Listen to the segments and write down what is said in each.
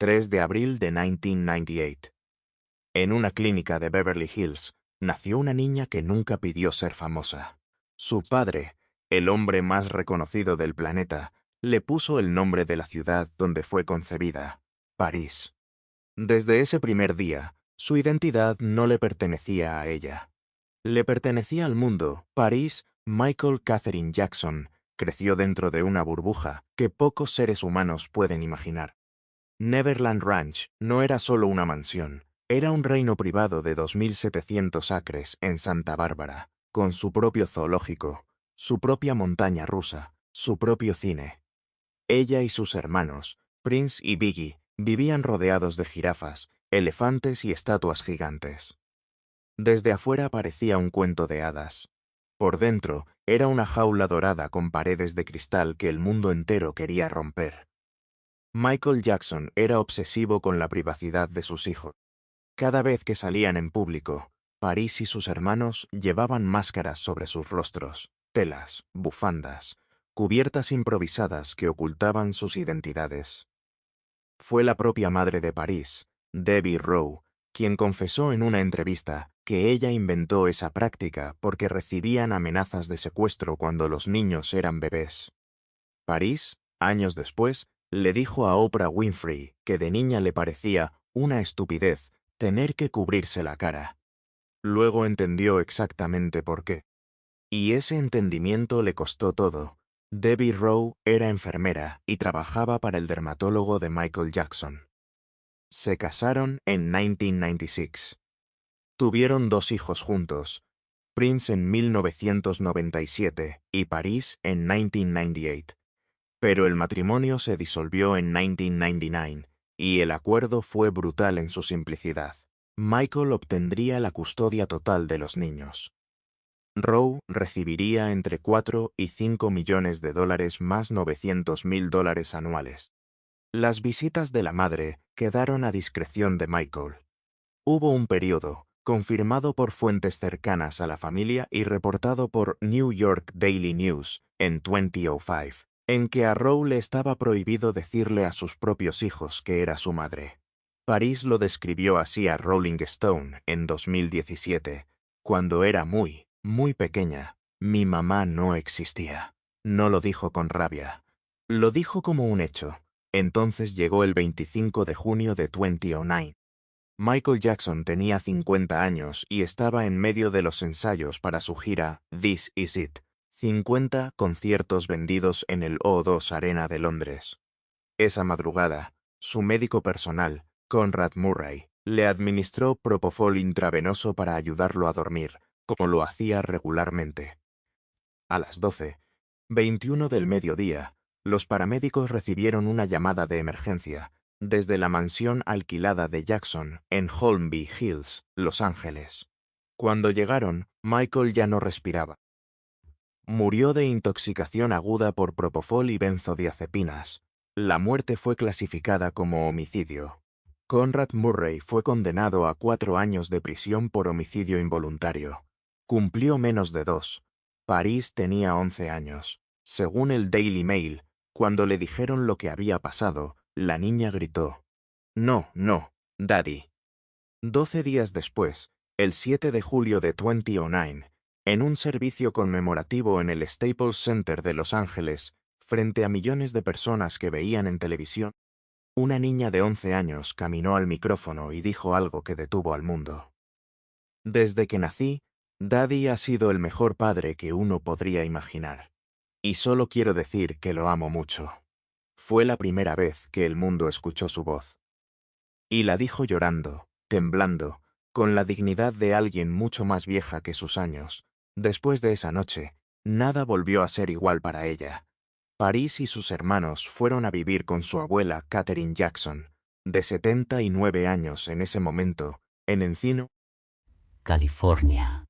3 de abril de 1998. En una clínica de Beverly Hills, nació una niña que nunca pidió ser famosa. Su padre, el hombre más reconocido del planeta, le puso el nombre de la ciudad donde fue concebida, París. Desde ese primer día, su identidad no le pertenecía a ella. Le pertenecía al mundo. París, Michael Catherine Jackson, creció dentro de una burbuja que pocos seres humanos pueden imaginar. Neverland Ranch no era solo una mansión, era un reino privado de 2.700 acres en Santa Bárbara, con su propio zoológico, su propia montaña rusa, su propio cine. Ella y sus hermanos, Prince y Biggie, vivían rodeados de jirafas, elefantes y estatuas gigantes. Desde afuera parecía un cuento de hadas. Por dentro era una jaula dorada con paredes de cristal que el mundo entero quería romper. Michael Jackson era obsesivo con la privacidad de sus hijos. Cada vez que salían en público, Paris y sus hermanos llevaban máscaras sobre sus rostros, telas, bufandas, cubiertas improvisadas que ocultaban sus identidades. Fue la propia madre de Paris, Debbie Rowe, quien confesó en una entrevista que ella inventó esa práctica porque recibían amenazas de secuestro cuando los niños eran bebés. Paris, años después, le dijo a Oprah Winfrey que de niña le parecía una estupidez tener que cubrirse la cara. Luego entendió exactamente por qué. Y ese entendimiento le costó todo. Debbie Rowe era enfermera y trabajaba para el dermatólogo de Michael Jackson. Se casaron en 1996. Tuvieron 2 hijos juntos, Prince en 1997 y Paris en 1998. Pero el matrimonio se disolvió en 1999 y el acuerdo fue brutal en su simplicidad. Michael obtendría la custodia total de los niños. Rowe recibiría entre 4 y 5 millones de dólares más $900.000 anuales. Las visitas de la madre quedaron a discreción de Michael. Hubo un periodo, confirmado por fuentes cercanas a la familia y reportado por New York Daily News en 2005, en que a Rowe le estaba prohibido decirle a sus propios hijos que era su madre. Paris lo describió así a Rolling Stone en 2017, cuando era muy pequeña. Mi mamá no existía. No lo dijo con rabia. Lo dijo como un hecho. Entonces llegó el 25 de junio de 2009. Michael Jackson tenía 50 años y estaba en medio de los ensayos para su gira This Is It, 50 conciertos vendidos en el O2 Arena de Londres. Esa madrugada, su médico personal, Conrad Murray, le administró propofol intravenoso para ayudarlo a dormir, como lo hacía regularmente. A las 12:21 del mediodía, los paramédicos recibieron una llamada de emergencia desde la mansión alquilada de Jackson en Holmby Hills, Los Ángeles. Cuando llegaron, Michael ya no respiraba. Murió de intoxicación aguda por propofol y benzodiazepinas. La muerte fue clasificada como homicidio. Conrad Murray fue condenado a 4 años de prisión por homicidio involuntario. Cumplió menos de 2. Paris tenía 11 años. Según el Daily Mail, cuando le dijeron lo que había pasado, la niña gritó: «No, no, Daddy». 12 días después, el 7 de julio de 2009, en un servicio conmemorativo en el Staples Center de Los Ángeles, frente a millones de personas que veían en televisión, una niña de 11 años caminó al micrófono y dijo algo que detuvo al mundo. Desde que nací, Daddy ha sido el mejor padre que uno podría imaginar. Y solo quiero decir que lo amo mucho. Fue la primera vez que el mundo escuchó su voz. Y la dijo llorando, temblando, con la dignidad de alguien mucho más vieja que sus años. Después de esa noche, nada volvió a ser igual para ella. Paris y sus hermanos fueron a vivir con su abuela Catherine Jackson, de 79 años en ese momento, en Encino, California.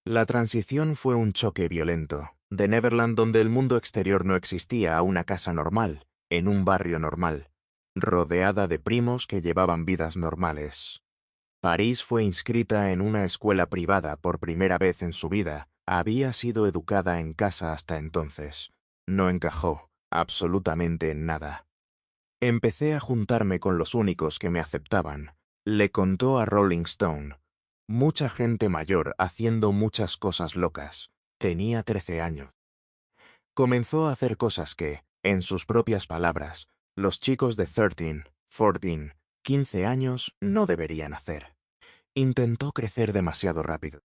La transición fue un choque violento, de Neverland donde el mundo exterior no existía a una casa normal, en un barrio normal, rodeada de primos que llevaban vidas normales. Paris fue inscrita en una escuela privada por primera vez en su vida. Había sido educada en casa hasta entonces. No encajó absolutamente en nada. Empecé a juntarme con los únicos que me aceptaban, le contó a Rolling Stone. Mucha gente mayor haciendo muchas cosas locas. Tenía 13 años. Comenzó a hacer cosas que, en sus propias palabras, los chicos de 13, 14, 15 años no deberían hacer. Intentó crecer demasiado rápido.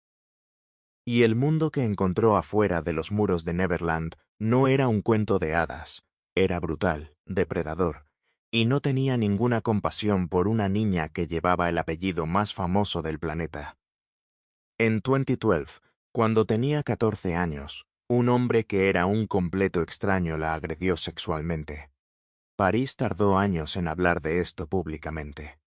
Y el mundo que encontró afuera de los muros de Neverland no era un cuento de hadas. Era brutal, depredador, y no tenía ninguna compasión por una niña que llevaba el apellido más famoso del planeta. En 2012, cuando tenía 14 años, un hombre que era un completo extraño la agredió sexualmente. Paris tardó años en hablar de esto públicamente.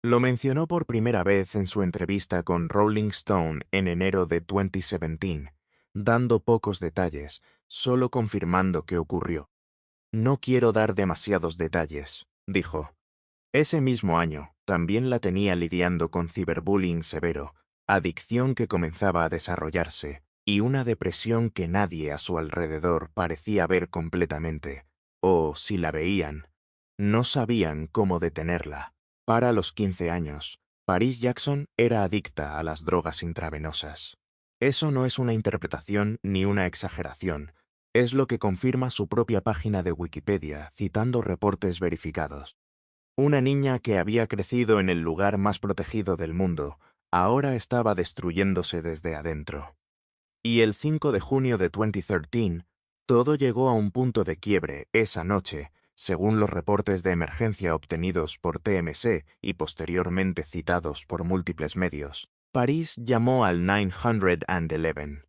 Lo mencionó por primera vez en su entrevista con Rolling Stone en enero de 2017, dando pocos detalles, solo confirmando que ocurrió. No quiero dar demasiados detalles, dijo. Ese mismo año, también la tenía lidiando con ciberbullying severo, adicción que comenzaba a desarrollarse, y una depresión que nadie a su alrededor parecía ver completamente, o, si la veían, no sabían cómo detenerla. Para los 15 años, Paris Jackson era adicta a las drogas intravenosas. Eso no es una interpretación ni una exageración, es lo que confirma su propia página de Wikipedia, citando reportes verificados. Una niña que había crecido en el lugar más protegido del mundo, ahora estaba destruyéndose desde adentro. Y el 5 de junio de 2013, todo llegó a un punto de quiebre esa noche, según los reportes de emergencia obtenidos por TMC y posteriormente citados por múltiples medios. Paris llamó al 911.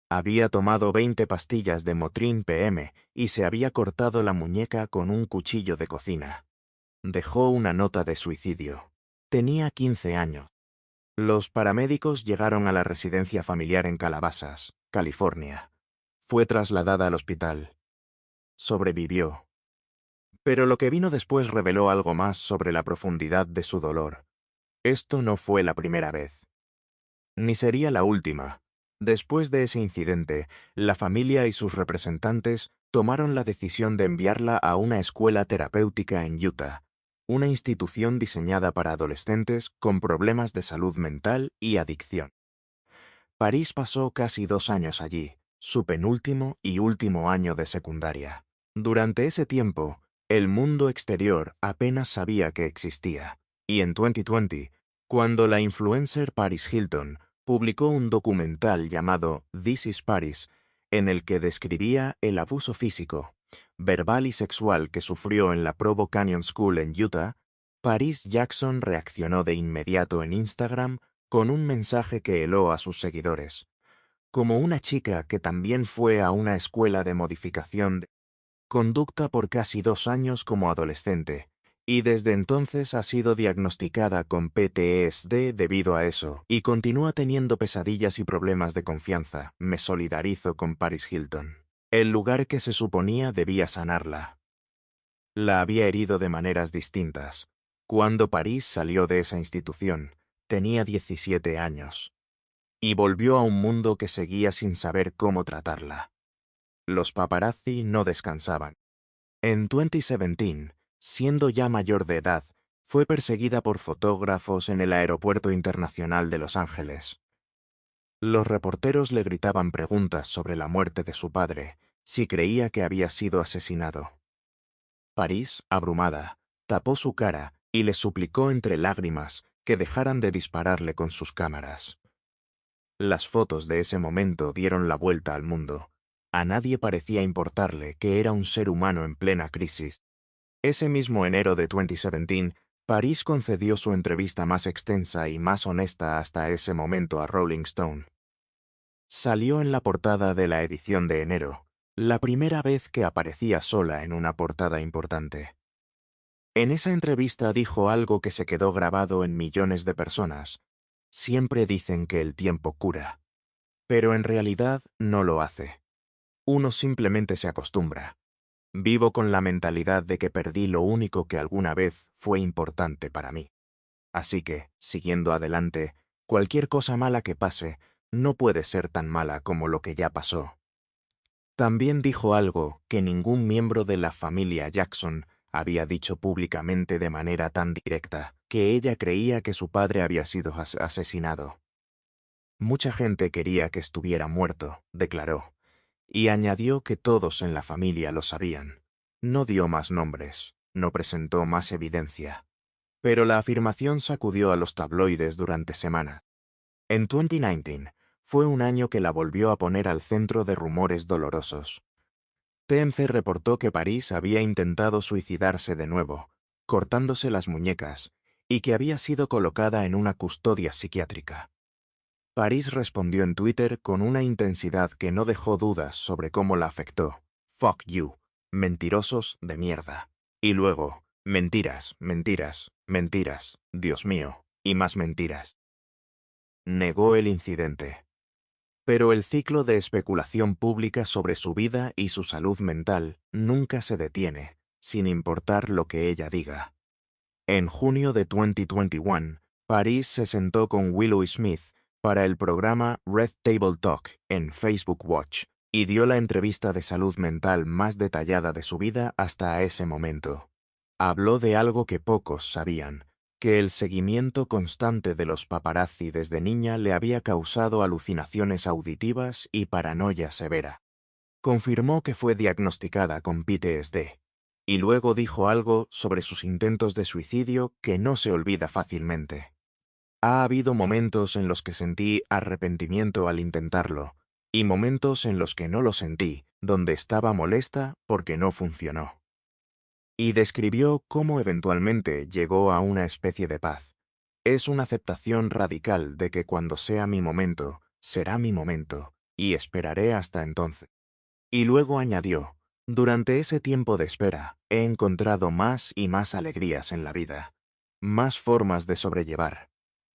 Había tomado 20 pastillas de Motrin PM y se había cortado la muñeca con un cuchillo de cocina. Dejó una nota de suicidio. Tenía 15 años. Los paramédicos llegaron a la residencia familiar en Calabasas, California. Fue trasladada al hospital. Sobrevivió. Pero lo que vino después reveló algo más sobre la profundidad de su dolor. Esto no fue la primera vez. Ni sería la última. Después de ese incidente, la familia y sus representantes tomaron la decisión de enviarla a una escuela terapéutica en Utah, una institución diseñada para adolescentes con problemas de salud mental y adicción. Paris pasó casi 2 años allí, su penúltimo y último año de secundaria. Durante ese tiempo, el mundo exterior apenas sabía que existía, y en 2020, cuando la influencer Paris Hilton publicó un documental llamado This is Paris, en el que describía el abuso físico, verbal y sexual que sufrió en la Provo Canyon School en Utah, Paris Jackson reaccionó de inmediato en Instagram con un mensaje que heló a sus seguidores. Como una chica que también fue a una escuela de modificación de conducta por casi 2 años como adolescente, y desde entonces ha sido diagnosticada con PTSD debido a eso, y continúa teniendo pesadillas y problemas de confianza. Me solidarizo con Paris Hilton. El lugar que se suponía debía sanarla. La había herido de maneras distintas. Cuando Paris salió de esa institución, tenía 17 años. Y volvió a un mundo que seguía sin saber cómo tratarla. Los paparazzi no descansaban. En 2017, siendo ya mayor de edad, fue perseguida por fotógrafos en el Aeropuerto Internacional de Los Ángeles. Los reporteros le gritaban preguntas sobre la muerte de su padre, si creía que había sido asesinado. Paris, abrumada, tapó su cara y les suplicó entre lágrimas que dejaran de dispararle con sus cámaras. Las fotos de ese momento dieron la vuelta al mundo. A nadie parecía importarle que era un ser humano en plena crisis. Ese mismo enero de 2017, Paris concedió su entrevista más extensa y más honesta hasta ese momento a Rolling Stone. Salió en la portada de la edición de enero, la primera vez que aparecía sola en una portada importante. En esa entrevista dijo algo que se quedó grabado en millones de personas. Siempre dicen que el tiempo cura, pero en realidad no lo hace. Uno simplemente se acostumbra. Vivo con la mentalidad de que perdí lo único que alguna vez fue importante para mí. Así que, siguiendo adelante, cualquier cosa mala que pase no puede ser tan mala como lo que ya pasó. También dijo algo que ningún miembro de la familia Jackson había dicho públicamente de manera tan directa que ella creía que su padre había sido asesinado. Mucha gente quería que estuviera muerto, declaró, y añadió que todos en la familia lo sabían. No dio más nombres, no presentó más evidencia. Pero la afirmación sacudió a los tabloides durante semanas. En 2019 fue un año que la volvió a poner al centro de rumores dolorosos. TMZ reportó que Paris había intentado suicidarse de nuevo, cortándose las muñecas, y que había sido colocada en una custodia psiquiátrica. Paris respondió en Twitter con una intensidad que no dejó dudas sobre cómo la afectó. Fuck you, mentirosos de mierda. Y luego, mentiras, mentiras, mentiras, Dios mío, y más mentiras. Negó el incidente. Pero el ciclo de especulación pública sobre su vida y su salud mental nunca se detiene, sin importar lo que ella diga. En junio de 2021, Paris se sentó con Willow Smith para el programa Red Table Talk en Facebook Watch y dio la entrevista de salud mental más detallada de su vida hasta ese momento. Habló de algo que pocos sabían, que el seguimiento constante de los paparazzi desde niña le había causado alucinaciones auditivas y paranoia severa. Confirmó que fue diagnosticada con PTSD, y luego dijo algo sobre sus intentos de suicidio que no se olvida fácilmente. Ha habido momentos en los que sentí arrepentimiento al intentarlo, y momentos en los que no lo sentí, donde estaba molesta porque no funcionó. Y describió cómo eventualmente llegó a una especie de paz. Es una aceptación radical de que cuando sea mi momento, será mi momento, y esperaré hasta entonces. Y luego añadió, durante ese tiempo de espera, he encontrado más y más alegrías en la vida, más formas de sobrellevar,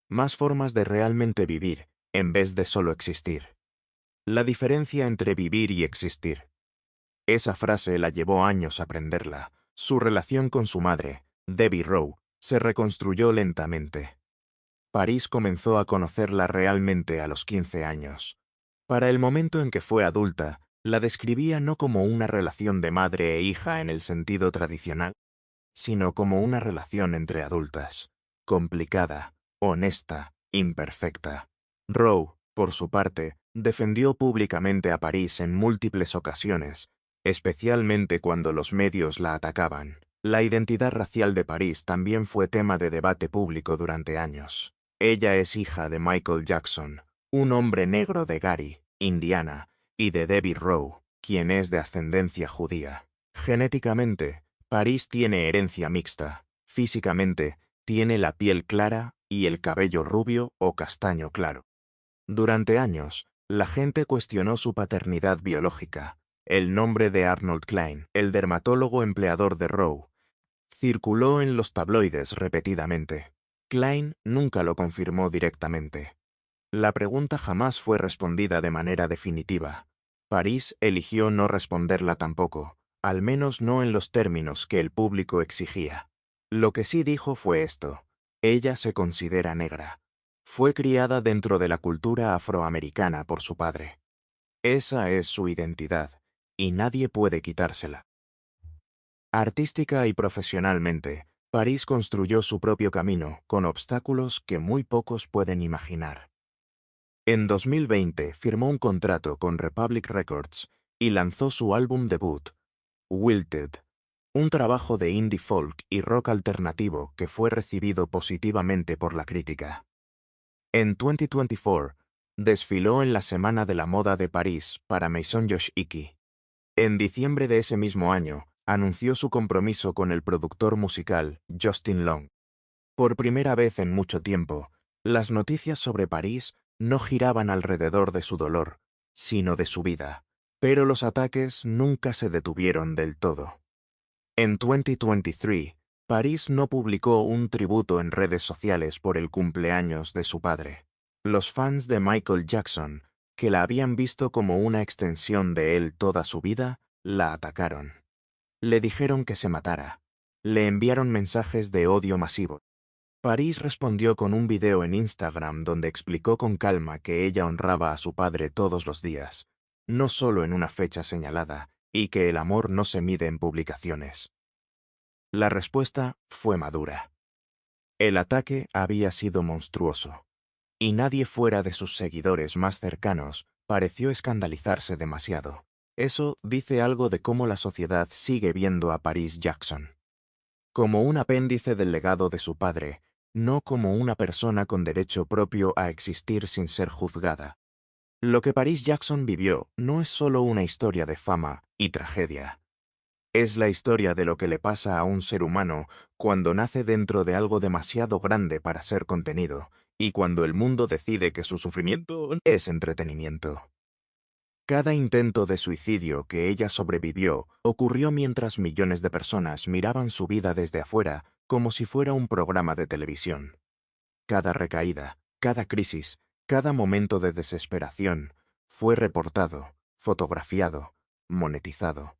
más formas de realmente vivir, en vez de solo existir. La diferencia entre vivir y existir. Esa frase la llevó años aprenderla. Su relación con su madre, Debbie Rowe, se reconstruyó lentamente. Paris comenzó a conocerla realmente a los 15 años. Para el momento en que fue adulta, la describía no como una relación de madre e hija en el sentido tradicional, sino como una relación entre adultas, complicada, honesta, imperfecta. Rowe, por su parte, defendió públicamente a Paris en múltiples ocasiones, especialmente cuando los medios la atacaban. La identidad racial de Paris también fue tema de debate público durante años. Ella es hija de Michael Jackson, un hombre negro de Gary, Indiana, y de Debbie Rowe, quien es de ascendencia judía. Genéticamente, Paris tiene herencia mixta. Físicamente, tiene la piel clara y el cabello rubio o castaño claro. Durante años, la gente cuestionó su paternidad biológica. El nombre de Arnold Klein, el dermatólogo empleador de Rowe, circuló en los tabloides repetidamente. Klein nunca lo confirmó directamente. La pregunta jamás fue respondida de manera definitiva. Paris eligió no responderla tampoco, al menos no en los términos que el público exigía. Lo que sí dijo fue esto: ella se considera negra. Fue criada dentro de la cultura afroamericana por su padre. Esa es su identidad, y nadie puede quitársela. Artística y profesionalmente, Paris construyó su propio camino con obstáculos que muy pocos pueden imaginar. En 2020 firmó un contrato con Republic Records y lanzó su álbum debut, Wilted, un trabajo de indie folk y rock alternativo que fue recibido positivamente por la crítica. En 2024, desfiló en la Semana de la Moda de París para Maison Yoshiki. En diciembre de ese mismo año, anunció su compromiso con el productor musical Justin Long. Por primera vez en mucho tiempo, las noticias sobre París no giraban alrededor de su dolor, sino de su vida, pero los ataques nunca se detuvieron del todo. En 2023, Paris no publicó un tributo en redes sociales por el cumpleaños de su padre. Los fans de Michael Jackson, que la habían visto como una extensión de él toda su vida, la atacaron. Le dijeron que se matara. Le enviaron mensajes de odio masivo. Paris respondió con un video en Instagram donde explicó con calma que ella honraba a su padre todos los días, no solo en una fecha señalada, y que el amor no se mide en publicaciones. La respuesta fue madura. El ataque había sido monstruoso, y nadie fuera de sus seguidores más cercanos pareció escandalizarse demasiado. Eso dice algo de cómo la sociedad sigue viendo a Paris Jackson. Como un apéndice del legado de su padre, no como una persona con derecho propio a existir sin ser juzgada. Lo que Paris Jackson vivió no es solo una historia de fama y tragedia. Es la historia de lo que le pasa a un ser humano cuando nace dentro de algo demasiado grande para ser contenido, y cuando el mundo decide que su sufrimiento es entretenimiento. Cada intento de suicidio que ella sobrevivió ocurrió mientras millones de personas miraban su vida desde afuera como si fuera un programa de televisión. Cada recaída, cada crisis, cada momento de desesperación fue reportado, fotografiado, monetizado.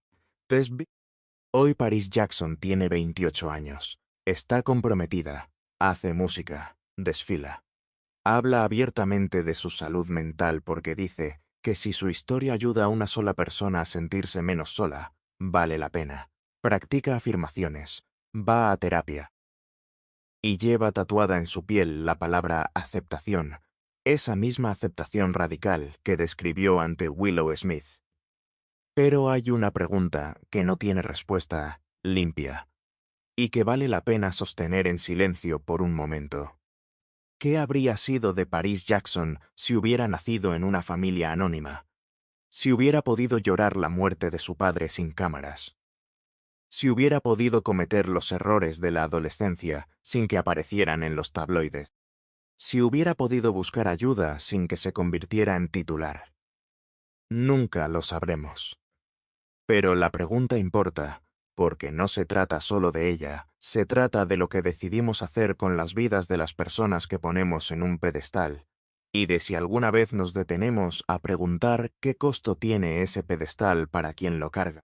Hoy Paris Jackson tiene 28 años. Está comprometida, hace música, desfila. Habla abiertamente de su salud mental porque dice que si su historia ayuda a una sola persona a sentirse menos sola, vale la pena. Practica afirmaciones, va a terapia y lleva tatuada en su piel la palabra aceptación, esa misma aceptación radical que describió ante Willow Smith. Pero hay una pregunta que no tiene respuesta limpia y que vale la pena sostener en silencio por un momento. ¿Qué habría sido de Paris Jackson si hubiera nacido en una familia anónima? Si hubiera podido llorar la muerte de su padre sin cámaras. Si hubiera podido cometer los errores de la adolescencia sin que aparecieran en los tabloides. Si hubiera podido buscar ayuda sin que se convirtiera en titular. Nunca lo sabremos. Pero la pregunta importa, porque no se trata solo de ella, se trata de lo que decidimos hacer con las vidas de las personas que ponemos en un pedestal, y de si alguna vez nos detenemos a preguntar qué costo tiene ese pedestal para quien lo carga.